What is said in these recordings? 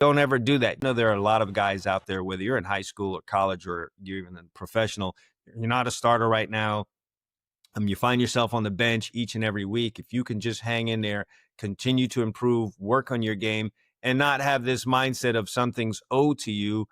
Don't ever do that. I know there are a lot of guys out there, whether you're in high school or college or you're even in professional, you're not a starter right now. You find yourself on the bench each and every week. If you can just hang in there, continue to improve, work on your game, and not have this mindset of something's owed to you,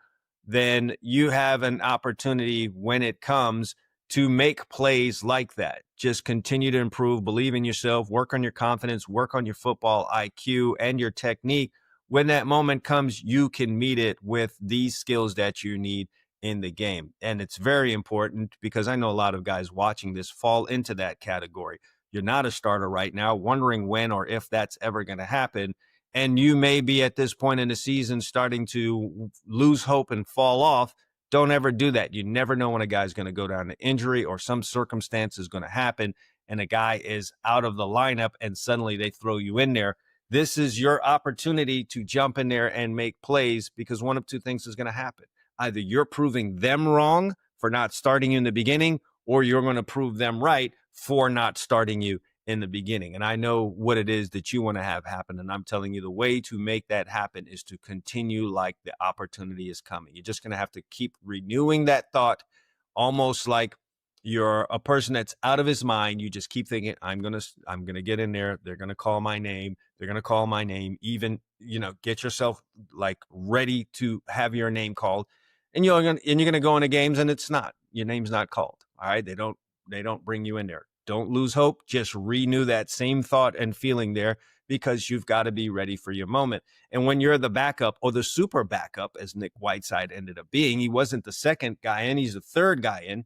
then you have an opportunity when it comes to make plays like that. Just continue to improve, believe in yourself, work on your confidence, work on your football IQ and your technique. When that moment comes, you can meet it with these skills that you need in the game. And it's very important because I know a lot of guys watching this fall into that category. You're not a starter right now, wondering when or if that's ever going to happen. And you may be at this point in the season starting to lose hope and fall off. Don't ever do that. You never know when a guy's going to go down to injury or some circumstance is going to happen and a guy is out of the lineup and suddenly they throw you in there. This is your opportunity to jump in there and make plays because one of two things is going to happen. Either you're proving them wrong for not starting you in the beginning, or you're going to prove them right for not starting you in the beginning. And I know what it is that you want to have happen. And I'm telling you the way to make that happen is to continue like the opportunity is coming. You're just going to have to keep renewing that thought, almost like you're a person that's out of his mind. You just keep thinking, I'm going to get in there. They're going to call my name. They're going to call my name. Even, get yourself like ready to have your name called. And you're gonna go into games and your name's not called. All right. They don't bring you in there. Don't lose hope. Just renew that same thought and feeling there because you've got to be ready for your moment. And when you're the backup or the super backup, as Nick Whiteside ended up being, he wasn't the second guy in, he's the third guy in.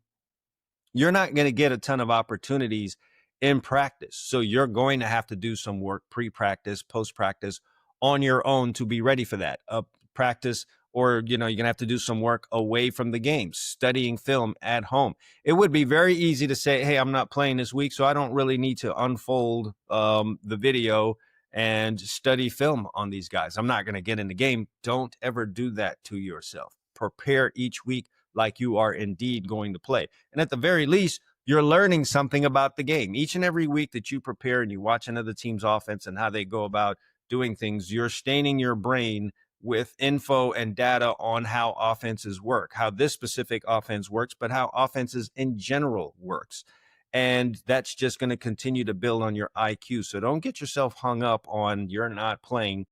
You're not going to get a ton of opportunities in practice. So you're going to have to do some work pre-practice, post-practice on your own to be ready for that. Practice or, you're going to have to do some work away from the game, studying film at home. It would be very easy to say, hey, I'm not playing this week, so I don't really need to unfold the video and study film on these guys. I'm not going to get in the game. Don't ever do that to yourself. Prepare each week like you are indeed going to play. And at the very least, you're learning something about the game. Each and every week that you prepare and you watch another team's offense and how they go about doing things, you're staining your brain with info and data on how offenses work, how this specific offense works, but how offenses in general works. And that's just going to continue to build on your IQ. So don't get yourself hung up on you're not playing